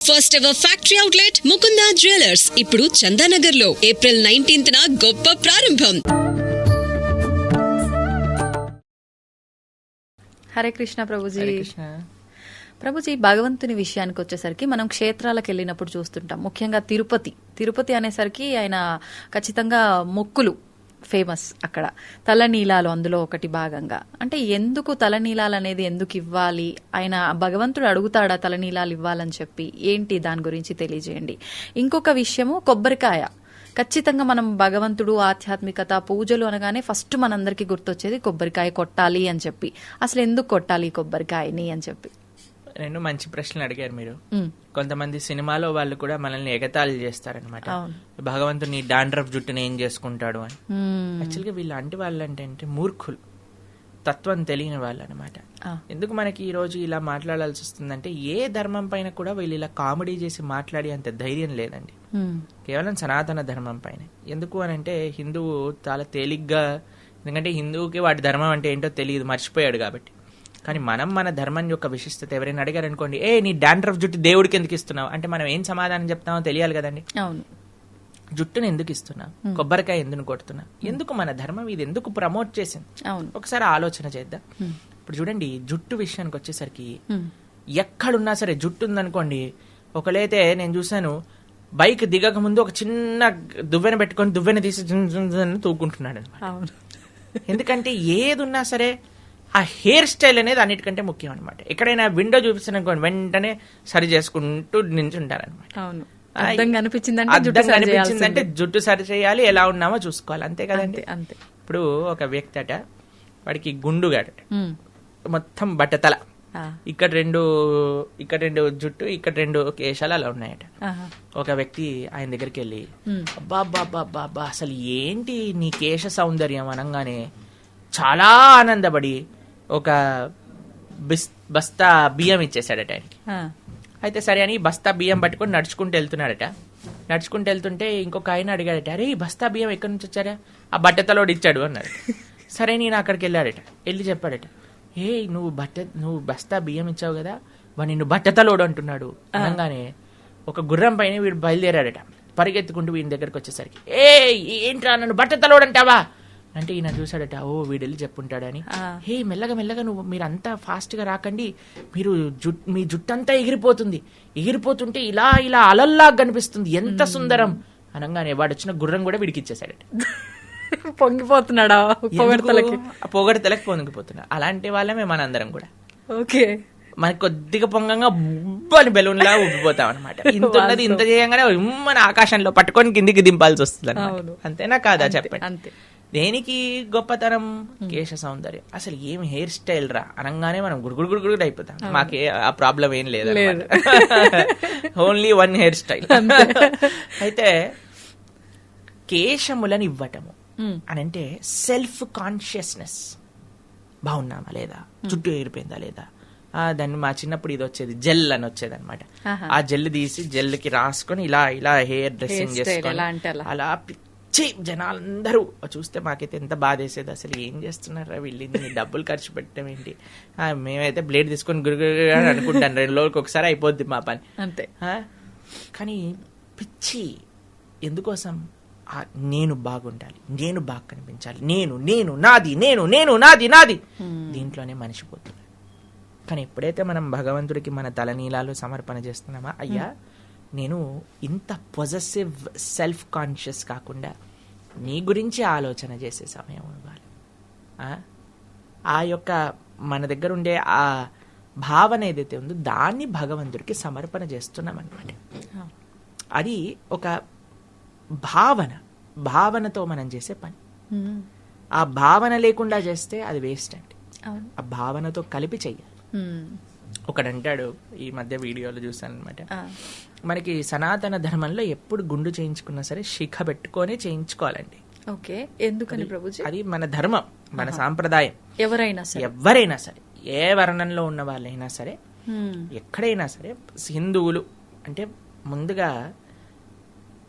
First ever factory outlet Mukunda jewellers ఇప్పుడు చందానగర్ లో April 19th గొప్ప ప్రారంభం. హరే కృష్ణ ప్రభుజీ. ప్రభుజీ, భగవంతుని విషయానికి వచ్చేసరికి మనం క్షేత్రాలకు వెళ్ళినప్పుడు చూస్తుంటాం. ముఖ్యంగా తిరుపతి అనేసరికి ఆయన ఖచ్చితంగా మొక్కులు ఫేమస్. అక్కడ తలనీలాలు అందులో ఒకటి భాగంగా. అంటే ఎందుకు తలనీలాలు అనేది ఎందుకు ఇవ్వాలి? ఆయన భగవంతుడు అడుగుతాడా తలనీలాలు ఇవ్వాలని చెప్పి? ఏంటి దాని గురించి తెలియజేయండి. ఇంకొక విషయము, కొబ్బరికాయ. ఖచ్చితంగా మనం భగవంతుడు, ఆధ్యాత్మికత, పూజలు అనగానే ఫస్ట్ మనందరికీ గుర్తొచ్చేది కొబ్బరికాయ కొట్టాలి అని చెప్పి. అసలు ఎందుకు కొట్టాలి కొబ్బరికాయని అని చెప్పి? రెండు మంచి ప్రశ్నలు అడిగారు మీరు. కొంతమంది సినిమాలో వాళ్ళు కూడా మనల్ని ఎగతాళి చేస్తారనమాట, భగవంతుని డాండ్రఫ్ జుట్టుని ఏం చేసుకుంటాడు అని. యాక్చువల్గా వీళ్ళంటి వాళ్ళు అంటే మూర్ఖులు, తత్వం తెలియని వాళ్ళు అనమాట. ఎందుకు మనకి ఈ రోజు ఇలా మాట్లాడాల్సి వస్తుందంటే, ఏ ధర్మం పైన కూడా వీళ్ళు ఇలా కామెడీ చేసి మాట్లాడే అంత ధైర్యం లేదండి, కేవలం సనాతన ధర్మం పైన. ఎందుకు అని అంటే, హిందువు చాలా తేలిగ్గా, ఎందుకంటే హిందువుకి వాటి ధర్మం అంటే ఏంటో తెలియదు, మర్చిపోయాడు కాబట్టి. కానీ మనం మన ధర్మం యొక్క విశిష్టత ఎవరైనా అడిగారు అనుకోండి, నీ డాండ్రఫ్ జుట్టు దేవుడికి ఎందుకు ఇస్తున్నావు అంటే, మనం ఏం సమాధానం చెప్తామో తెలియాలి కదండి. అవును, జుట్టును ఎందుకు ఇస్తున్నావు, కొబ్బరికాయ ఎందుకు కొడుతున్నావు, ఎందుకు మన ధర్మం ఇది ఎందుకు ప్రమోట్ చేసింది, ఒకసారి ఆలోచన చేద్దాం. ఇప్పుడు చూడండి, జుట్టు విషయానికి వచ్చేసరికి ఎక్కడున్నా సరే జుట్టు ఉందనుకోండి, ఒకలైతే నేను చూసాను బైక్ దిగక ముందు ఒక చిన్న దువ్వెన పెట్టుకొని దువ్వెన తీసి తూకుంటున్నాడు అనమాట. ఎందుకంటే ఏది ఉన్నా సరే ఆ హెయిర్ స్టైల్ అనేది అన్నిటికంటే ముఖ్యం అనమాట. ఎక్కడైనా విండో చూపిస్తాను వెంటనే సరి చేసుకుంటూ నించుంటారనమాట. అనిపించిందంటే జుట్టు సరి చేయాలి, ఎలా ఉన్నామో చూసుకోవాలి, అంతే కదండి. అంతే. ఇప్పుడు ఒక వ్యక్తి అట, వాడికి గుండుగాడట, మొత్తం బట్టతల, ఇక్కడ రెండు జుట్టు, ఇక్కడ 2 కేశాలు అలా ఉన్నాయట. ఒక వ్యక్తి ఆయన దగ్గరికి వెళ్ళి, అబ్బా అసలు ఏంటి నీ కేశ సౌందర్యం అనగానే చాలా ఆనందపడి ఒక బస్తా బియ్యం ఇచ్చేసాడట ఆయనకి. అయితే సరే అని బస్తా బియ్యం పట్టుకొని నడుచుకుంటూ వెళ్తున్నాడట. నడుచుకుంటూ వెళ్తుంటే ఇంకొక ఆయన అడిగాడట, అరే ఈ బస్తా బియ్యం ఎక్కడి నుంచి వచ్చారా? ఆ బట్టతలోడు ఇచ్చాడు అన్నాడు. సరే నేను అక్కడికి వెళ్ళాడట, వెళ్ళి చెప్పాడట, నువ్వు బస్తా బియ్యం ఇచ్చావు కదా, వాడు నిన్ను బట్టతలోడు అంటున్నాడు అనగానే ఒక గుర్రం పైన వీడు బయలుదేరాడట, పరిగెత్తుకుంటూ వీడి దగ్గరకు వచ్చేసరికి, ఏంట్రా నన్ను బట్టతలోడు అంటావా అంటే, ఈయన చూసాడట, వీడు వెళ్ళి చెప్పుంటాడని. మెల్లగా మీరు అంతా ఫాస్ట్ గా రాకండి, మీ జుట్టు అంతా ఎగిరిపోతుంటే ఇలా అలల్లా కనిపిస్తుంది, ఎంత సుందరం అనగానే వాడు వచ్చిన గుర్రం కూడా వీడికి ఇచ్చేసాడట. పొంగిపోతున్నాడా? పొగడతలకి పొంగిపోతున్నాడు. అలాంటి వాళ్ళమే మనందరం కూడా. ఓకే, మనకి కొద్దిగా పొంగంగా ఉబ్బని బెలూన్ లా ఉబ్బిపోతాం అనమాట. ఇంత చేయంగానే మన ఆకాశంలో పట్టుకొని కిందికి దింపాల్సి వస్తుంది అన్నమాట. అంతేనా కాదా చెప్పండి? అంతే. దేనికి గొప్పతనం? కేశ సౌందర్యం. అసలు ఏం హెయిర్ స్టైల్ రా అనగానే మనం గుడుగుడు అయిపోతాం. మాకే ఆ ప్రాబ్లం ఏం లేదు, ఓన్లీ 1 హెయిర్ స్టైల్. అయితే కేశములను ఇవ్వటము అని అంటే సెల్ఫ్ కాన్షియస్నెస్. బాగున్నామా లేదా, జుట్టు ఎగిరిపోయిందా లేదా, దాన్ని మా చిన్నప్పుడు ఇది వచ్చేది జెల్ అని వచ్చేది అనమాట. ఆ జెల్ తీసి జెల్కి రాసుకొని ఇలా హెయిర్ డ్రెస్సింగ్ చేసుకొని అలా జనాలందరూ చూస్తే మాకైతే ఎంత బాధేసేది. అసలు ఏం చేస్తున్నారా వీళ్ళు, డబ్బులు ఖర్చు పెట్టడం ఏంటి, మేమైతే బ్లేడ్ తీసుకొని గురుగురు అని అనుకుంటాను, 2 రోజులకి ఒకసారి అయిపోద్ది మా పని అంతే. కానీ పిచ్చి ఎందుకోసం? నేను బాగుండాలి, నేను బాగా కనిపించాలి, నేను నాది దీంట్లోనే మనిషిపోతుంది. కానీ ఎప్పుడైతే మనం భగవంతుడికి మన తలనీలాలు సమర్పణ చేస్తున్నామా, అయ్యా నేను ఇంత పొజెసివ్ సెల్ఫ్ కాన్షియస్ కాకుండా నీ గురించి ఆలోచన చేసే సమయం ఇవ్వాలి. ఆ యొక్క మన దగ్గర ఉండే ఆ భావన ఏదైతే ఉందో దాన్ని భగవంతుడికి సమర్పణ చేస్తున్నాం అనమాట. అది ఒక భావనతో మనం చేసే పని. ఆ భావన లేకుండా చేస్తే అది వేస్ట్ అండి. ఆ భావనతో కలిపి చెయ్యాలి. ఒకడంటాడు, ఈ మధ్య వీడియోలో చూసాను అనమాట, మనకి సనాతన ధర్మంలో ఎప్పుడు గుండు చేయించుకున్నా సరే శిఖ పెట్టుకొని చేయించుకోవాలండి. ఓకే, ఎందుకని ప్రభుజీ? అది మన ధర్మం, మన సాంప్రదాయం. ఎవరైనా సరే, ఏ వర్ణంలో ఉన్న వాళ్ళైనా సరే, ఎక్కడైనా సరే, హిందువులు అంటే ముందుగా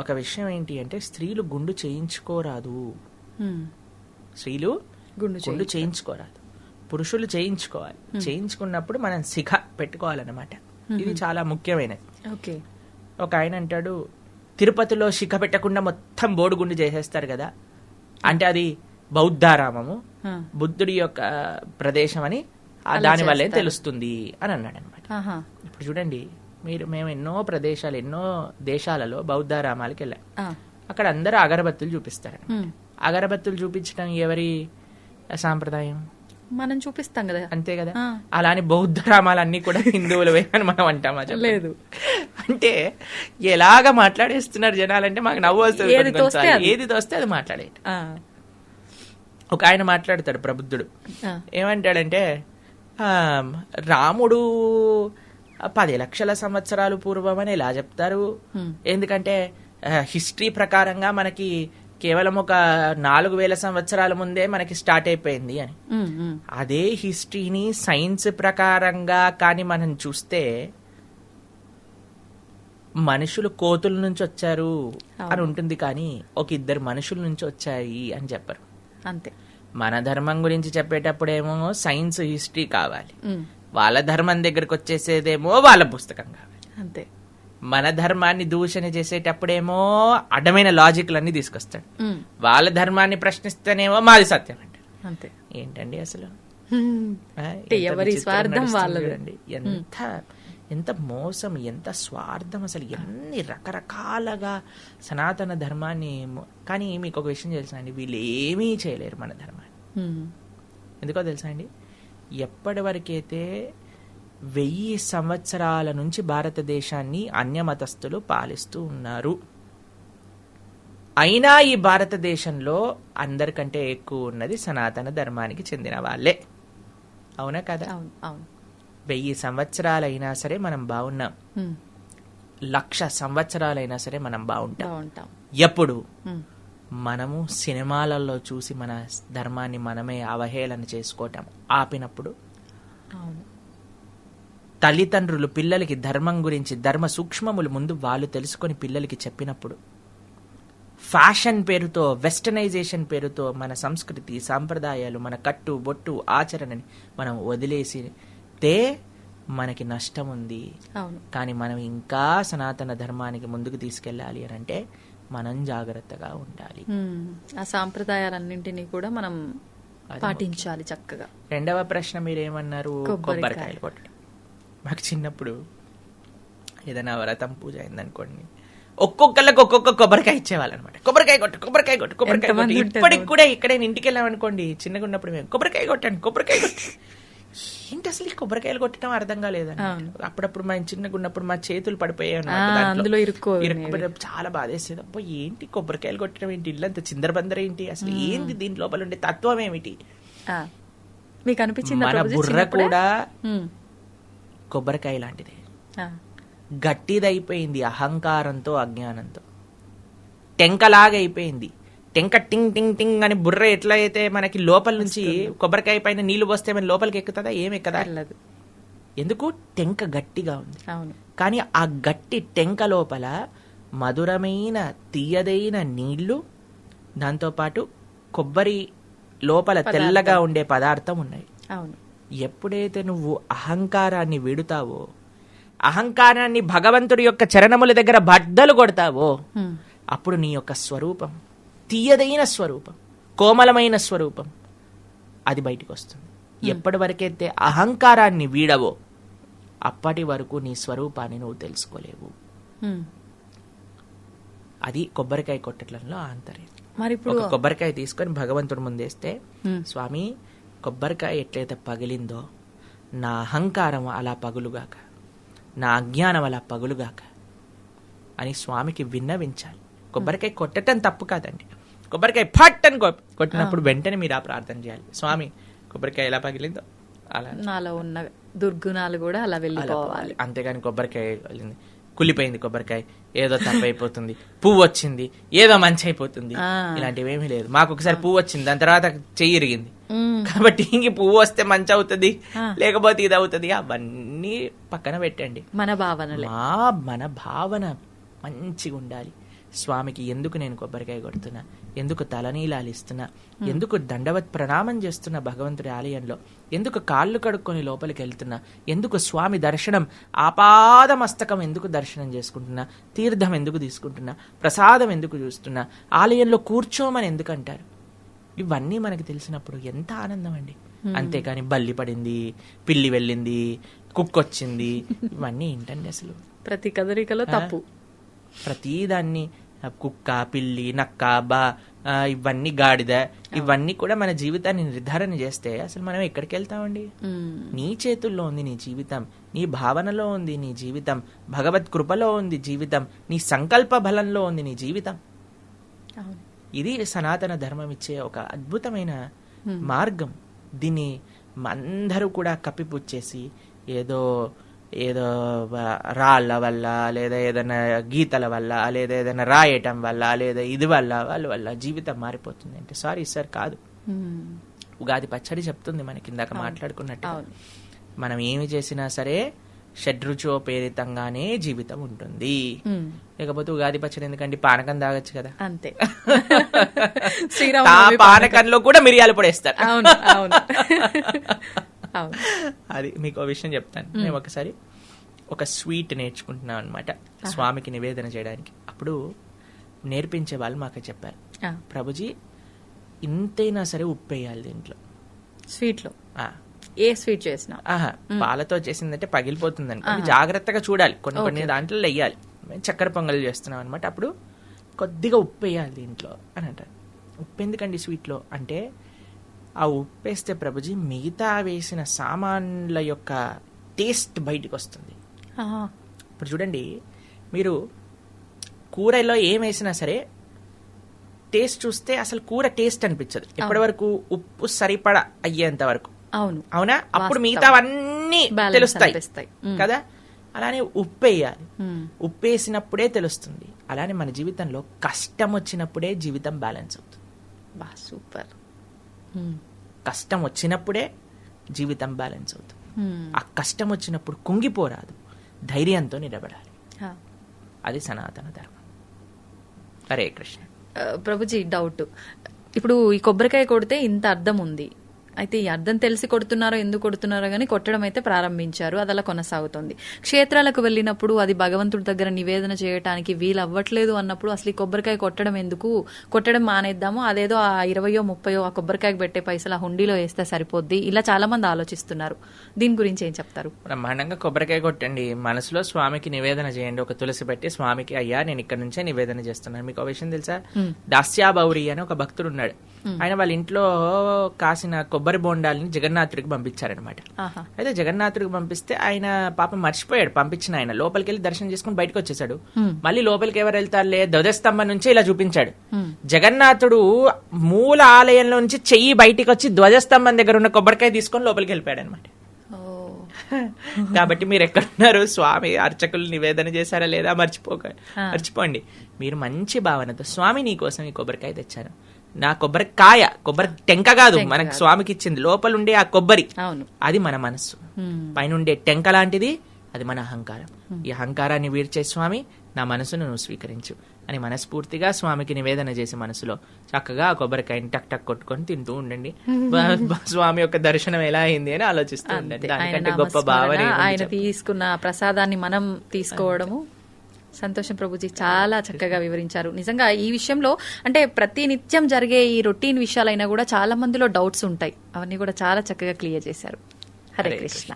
ఒక విషయం ఏంటి అంటే, స్త్రీలు గుండు చేయించుకోరాదు. స్త్రీలు గుండు చేయించుకోరాదు, పురుషులు చేయించుకోవాలి. చేయించుకున్నప్పుడు మనం శిఖ పెట్టుకోవాలన్నమాట. ఇది చాలా ముఖ్యమైనది. ఓకే. ఒక ఆయన అంటాడు, తిరుపతిలో శిఖ పెట్టకుండా మొత్తం బోడిగుండు చేసేస్తారు కదా, అంటే అది బౌద్ధారామము, బుద్ధుడి యొక్క ప్రదేశం అని దాని వల్లే తెలుస్తుంది అని అన్నాడు అనమాట. ఇప్పుడు చూడండి, మేము ఎన్నో ప్రదేశాలు, ఎన్నో దేశాలలో బౌద్ధారామాలకు వెళ్ళాం. అక్కడ అందరూ అగరబత్తులు చూపిస్తారు. అగరబత్తులు చూపించడం ఎవరి సాంప్రదాయం? మనం చూపిస్తాం కదా, అంతే కదా. అలానే బౌద్ధ రామాలన్నీ కూడా హిందువులవే అని మనం అంటామా? లేదు. అంటే ఎలాగా మాట్లాడేస్తున్నారు జనాలంటే మాకు నవ్వు వస్తుంది. ఏది తోస్తే అది మాట్లాడే. ఒక ఆయన మాట్లాడతాడు, ప్రబుద్ధుడు. ఏమంటాడంటే, రాముడు 10 లక్షల సంవత్సరాలు పూర్వం అని ఎలా చెప్తారు? ఎందుకంటే హిస్టరీ ప్రకారంగా మనకి కేవలం ఒక 4000 సంవత్సరాల ముందే మనకి స్టార్ట్ అయిపోయింది అని. అదే హిస్టరీని సైన్స్ ప్రకారంగా కానీ మనం చూస్తే మనుషులు కోతుల నుంచి వచ్చారు అని ఉంటుంది, కానీ ఒక 2 మనుషుల నుంచి వచ్చాయి అని చెప్పరు. అంతే. మన ధర్మం గురించి చెప్పేటప్పుడేమో సైన్స్ హిస్టరీ కావాలి, వాళ్ళ ధర్మం దగ్గరకు వచ్చేసేదేమో వాళ్ళ పుస్తకం కావాలి. అంతే. మన ధర్మాన్ని దూషణ చేసేటప్పుడేమో అడ్డమైన లాజిక్లన్నీ తీసుకొస్తాడు, వాళ్ళ ధర్మాన్ని ప్రశ్నిస్తేనేమో మాది సత్యం అంటారు. అంతే. ఏంటండి అసలు? ఎవరి స్వార్థం వాళ్ళది. ఎంత మోసం, ఎంత స్వార్థం, అసలు ఎన్ని రకరకాలుగా సనాతన ధర్మాన్ని. కానీ మీకు ఒక విషయం తెలుసా అండి, వీళ్ళు ఏమీ చేయలేరు మన ధర్మాన్ని. ఎందుకో తెలుసా అండి, ఎప్పటి వరకైతే 1000 సంవత్సరాల నుంచి భారతదేశాన్ని అన్యమతస్థులు పాలిస్తూ ఉన్నారు, అయినా ఈ భారతదేశంలో అందరికంటే ఎక్కువ ఉన్నది సనాతన ధర్మానికి చెందిన వాళ్ళే. అవునా కదా? 1000 సంవత్సరాలైనా సరే మనం బాగున్నాం, 1,00,000 సంవత్సరాలైనా సరే మనం బాగుంటాం. ఎప్పుడు మనము సినిమాలలో చూసి మన ధర్మాన్ని మనమే అవహేళన చేసుకోవటం ఆపినప్పుడు, తల్లిదండ్రులు పిల్లలకి ధర్మం గురించి, ధర్మ సూక్ష్మములు ముందు వాళ్ళు తెలుసుకొని పిల్లలకి చెప్పినప్పుడు, ఫ్యాషన్ పేరుతో, వెస్టర్నైజేషన్ పేరుతో మన సంస్కృతి సాంప్రదాయాలు, మన కట్టు బొట్టు ఆచరణని మనం వదిలేసితే మనకి నష్టం ఉంది. కానీ మనం ఇంకా సనాతన ధర్మానికి ముందుకు తీసుకెళ్ళాలి అని అంటే మనం జాగ్రత్తగా ఉండాలి. ఆ సాంప్రదాయాలన్నింటినీ కూడా మనం పాటించాలి చక్కగా. రెండవ ప్రశ్న మీరేమన్నారు? కొబ్బరికాయలు కొట్టడం. మాకు చిన్నప్పుడు ఏదైనా వ్రతం పూజ అయిందనుకోండి, ఒక్కొక్కళ్ళకి ఒక్కొక్క కొబ్బరికాయ ఇచ్చేవాళ్ళు అనమాట. కొబ్బరికాయ కొట్టు, కొబ్బరికాయ కొట్టు, కొబ్బరికాయ కొట్టు. ఇప్పటికి కూడా ఇక్కడే ఇంటికి వెళ్ళామనుకోండి, చిన్నగా ఉన్నప్పుడు మేము కొబ్బరికాయ కొట్టాను, కొబ్బరికాయ కొట్టు. ఏంటి అసలు ఈ కొబ్బరికాయలు కొట్టడం అర్థం కాలేదండి. అప్పుడప్పుడు మేము చిన్నగా ఉన్నప్పుడు మా చేతులు పడిపోయాయి అన్నమాట, చాలా బాధేసేది. అబ్బో ఏంటి కొబ్బరికాయలు కొట్టడం ఏంటి, ఇల్లంత చిందరబందర ఏంటి, అసలు ఏంటి దీని లోపల ఉండే తత్వం ఏమిటి? మీకు అనిపించింది? మన బుర్ర కూడా కొబ్బరికాయ లాంటిదే, గట్టిదైపోయింది అహంకారంతో అజ్ఞానంతో, టెంకలాగా అయిపోయింది. టెంక టింగ్ టింగ్ టింగ్ అని బుర్ర ఎట్లా అయితే మనకి లోపల నుంచి కొబ్బరికాయ పైన నీళ్లు పోస్తే మన లోపలికి ఎక్కుతుందా? ఏమి ఎక్కదా? ఎందుకు? టెంక గట్టిగా ఉంది. కానీ ఆ గట్టి టెంక లోపల మధురమైన తీయదైన నీళ్లు, దాంతోపాటు కొబ్బరి లోపల తెల్లగా ఉండే పదార్థం ఉన్నాయి. ఎప్పుడైతే నువ్వు అహంకారాన్ని విడుతావో, అహంకారాన్ని భగవంతుడి యొక్క చరణముల దగ్గర బద్దలు కొడతావో, అప్పుడు నీ యొక్క స్వరూపం, తీయదైన స్వరూపం, కోమలమైన స్వరూపం అది బయటికి వస్తుంది. ఎప్పటి వరకైతే అహంకారాన్ని వీడవో అప్పటి వరకు నీ స్వరూపాన్ని నువ్వు తెలుసుకోలేవు. అది కొబ్బరికాయ కొట్టడంలో ఆంతర్యం. ఒక కొబ్బరికాయ తీసుకొని భగవంతుడి ముందేస్తే, స్వామి కొబ్బరికాయ ఎట్లయితే పగిలిందో నా అహంకారం అలా పగులుగాక, నా అజ్ఞానం అలా పగులుగాక అని స్వామికి విన్నవించాలి. కొబ్బరికాయ కొట్టడం తప్పు కాదండి. కొబ్బరికాయ ఫట్ అని కొట్టినప్పుడు వెంటనే మీరు ఆ ప్రార్థన చేయాలి, స్వామి కొబ్బరికాయ ఎలా పగిలిందో అలా నాలో ఉన్న దుర్గుణాలు కూడా అలా వెళ్ళిపోవాలి. అంతేగాని కొబ్బరికాయ కుళ్ళిపోయింది, కొబ్బరికాయ ఏదో తప్పైపోతుంది, పువ్వు వచ్చింది ఏదో మంచి అయిపోతుంది, ఇలాంటివి ఏమీ లేదు. మాకు ఒకసారి పువ్వు వచ్చింది, దాని తర్వాత చెయ్యి ఇరిగింది, కాబట్టి ఇంక పువ్వు వస్తే మంచి అవుతుంది లేకపోతే ఇది అవుతుంది, అవన్నీ పక్కన పెట్టండి. మన భావన మన భావన మంచిగా ఉండాలి. స్వామికి ఎందుకు నేను కొబ్బరికాయ కొడుతున్నా, ఎందుకు తలనీలాలు ఇస్తున్నా, ఎందుకు దండవత్ ప్రణామం చేస్తున్నా భగవంతుడి ఆలయంలో, ఎందుకు కాళ్ళు కడుక్కొని లోపలికి వెళ్తున్నా, ఎందుకు స్వామి దర్శనం ఆపాద మస్తకం ఎందుకు దర్శనం చేసుకుంటున్నా, తీర్థం ఎందుకు తీసుకుంటున్నా, ప్రసాదం ఎందుకు చూస్తున్నా, ఆలయంలో కూర్చోమని ఎందుకు అంటారు. ఇవన్నీ మనకి తెలిసినప్పుడు ఎంత ఆనందం అండి. అంతేకాని బల్లి పడింది, పిల్లి వెళ్ళింది, కుక్కొచ్చింది, ఇవన్నీ ఏంటండి అసలు. ప్రతి కదలికలో తప్పు. ప్రతిదాన్ని కుక్క, పిల్లి, నక్క, ఇవన్నీ గాడిద, ఇవన్నీ కూడా మన జీవితాన్ని నిర్ధారణ చేస్తే అసలు మనం ఎక్కడికి వెళ్తామండి. నీ చేతుల్లో ఉంది నీ జీవితం, నీ భావనలో ఉంది నీ జీవితం, భగవత్ కృపలో ఉంది జీవితం, నీ సంకల్ప బలంలో ఉంది నీ జీవితం. ఇది సనాతన ధర్మం ఇచ్చే ఒక అద్భుతమైన మార్గం. దీన్ని అందరూ కూడా కప్పిపుచ్చేసి ఏదో ఏదో రాళ్ళ వల్ల, లేదా ఏదైనా గీతల వల్ల, లేదా ఏదైనా రాయటం వల్ల, లేదా ఇది వల్ల వాళ్ళ వల్ల జీవితం మారిపోతుంది అంటే సారీ సార్, కాదు. ఉగాది పచ్చడి చెప్తుంది మనకి, ఇందాక మాట్లాడుకున్నట్టు మనం ఏమి చేసినా సరే షడ్రుచోపేరితంగానే జీవితం ఉంటుంది. లేకపోతే ఉగాది పచ్చడి ఎందుకంటే పానకం తాగొచ్చు కదా, అంతే. పానకంలో కూడా మిరియాలు పొడేస్తారు. అది మీకు ఒక విషయం చెప్తాను. మేము ఒకసారి ఒక స్వీట్ నేర్చుకుంటున్నాం అనమాట స్వామికి నివేదన చేయడానికి. అప్పుడు నేర్పించే వాళ్ళు మాకు చెప్పారు, ప్రభుజీ ఇంతైనా సరే ఉప్పు వేయాలి దీంట్లో స్వీట్ లో. ఏ స్వీట్ చేసినా పాలతో చేసిందంటే పగిలిపోతుంది అనుకోండి, జాగ్రత్తగా చూడాలి, కొన్ని దాంట్లో వెయ్యాలి. మేము చక్కెర పొంగల్ చేస్తున్నాం అనమాట. అప్పుడు కొద్దిగా ఉప్పు వేయాలి దీంట్లో అని అంటారు. ఉప్పు ఎందుకండి స్వీట్ లో అంటే, ఆ ఉప్పు వేస్తే ప్రభుజీ మిగతా వేసిన సామాన్ల యొక్క టేస్ట్ బయటికి వస్తుంది. ఇప్పుడు చూడండి, మీరు కూరలో ఏం వేసినా సరే టేస్ట్ చూస్తే అసలు కూర టేస్ట్ అనిపించదు ఎప్పటి వరకు ఉప్పు సరిపడా అయ్యేంత వరకు. అవునా? అప్పుడు మిగతావన్నీ తెలుస్తాయి కదా. అలానే ఉప్పు వేయాలి, ఉప్పు వేసినప్పుడే తెలుస్తుంది. అలానే మన జీవితంలో కష్టం వచ్చినప్పుడే జీవితం బ్యాలెన్స్ అవుతుంది. సూపర్. కష్టం వచ్చినప్పుడే జీవితం బ్యాలెన్స్ అవుతుంది. ఆ కష్టం వచ్చినప్పుడు కుంగిపోరాదు, ధైర్యంతో నిలబడాలి. అది సనాతన ధర్మం. హరే కృష్ణ. ప్రభుజీ, డౌట్, ఇప్పుడు ఈ కొబ్బరికాయ కొడితే ఇంత అర్థం ఉంది, అయితే ఈ అర్థం తెలిసి కొడుతున్నారో ఎందుకు కొడుతున్నారో కానీ కొట్టడం అయితే ప్రారంభించారు, అది అలా కొనసాగుతుంది. క్షేత్రాలకు వెళ్ళినప్పుడు అది భగవంతుడి దగ్గర నివేదన చేయడానికి వీలు అవ్వట్లేదు అన్నప్పుడు అసలు ఈ కొబ్బరికాయ కొట్టడం ఎందుకు, కొట్టడం మానేద్దాము, అదేదో ఆ 20 30 ఆ కొబ్బరికాయకు పెట్టే పైసలు ఆ హుండీలో వేస్తే సరిపోద్ది, ఇలా చాలా మంది ఆలోచిస్తున్నారు. దీని గురించి ఏం చెప్తారు? బ్రహ్మాండంగా కొబ్బరికాయ కొట్టండి, మనసులో స్వామికి నివేదన చేయండి. ఒక తులసి పెట్టి స్వామికి, అయ్యా నేను ఇక్కడ నుంచే నివేదన చేస్తున్నాను. మీకు ఒక విషయం తెలుసా, దాస్యాబౌరి అని ఒక భక్తుడు ఉన్నాడు. ఆయన వాళ్ళ ఇంట్లో కాసిన కొబ్బరి బోండాలని జగన్నాథుడికి పంపించారనమాట. అయితే జగన్నాథుడికి పంపిస్తే ఆయన పాపం మర్చిపోయాడు పంపించిన. ఆయన లోపలికి వెళ్ళి దర్శనం చేసుకుని బయటకు వచ్చేసాడు. మళ్ళీ లోపలికి ఎవరు వెళ్తారులే, ధ్వజస్తంభం నుంచి ఇలా చూపించాడు. జగన్నాథుడు మూల ఆలయంలో నుంచి చెయ్యి బయటికి వచ్చి ధ్వజస్తంభం దగ్గర ఉన్న కొబ్బరికాయ తీసుకొని లోపలికి వెళ్ళిపోయాడు అనమాట. కాబట్టి మీరు ఎక్కడున్నారు, స్వామి అర్చకులు నివేదన చేశారా లేదా మర్చిపోండి. మీరు మంచి భావనతో, స్వామి నీ కోసం ఈ కొబ్బరికాయ తెచ్చాను, నా కొబ్బరికాయ, కొబ్బరి టెంక కాదు మనకు స్వామికి ఇచ్చింది, లోపల ఉండే ఆ కొబ్బరి, అది మన మనస్సు. పైన ఉండే టెంక లాంటిది అది మన అహంకారం. ఈ అహంకారాన్ని వీడ్చే స్వామి, నా మనసును నువ్వు స్వీకరించు అని మనస్ఫూర్తిగా స్వామికి నివేదన చేసి మనసులో చక్కగా ఆ కొబ్బరికాయని టక్ టక్ కొట్టుకొని తింటూ ఉండండి. స్వామి యొక్క దర్శనం ఎలా అయింది అని ఆలోచిస్తూ ఉండండి. దానికంటే గొప్ప భావన ఆయన తీసుకున్న ప్రసాదాన్ని మనం తీసుకోవడము. సంతోషం ప్రభుజీ, చాలా చక్కగా వివరించారు. నిజంగా ఈ విషయంలో అంటే ప్రతి నిత్యం జరిగే ఈ రొటీన్ విషయాలైనా కూడా చాలా మందిలో డౌట్స్ ఉంటాయి, అవన్నీ కూడా చాలా చక్కగా క్లియర్ చేశారు. హరే కృష్ణ.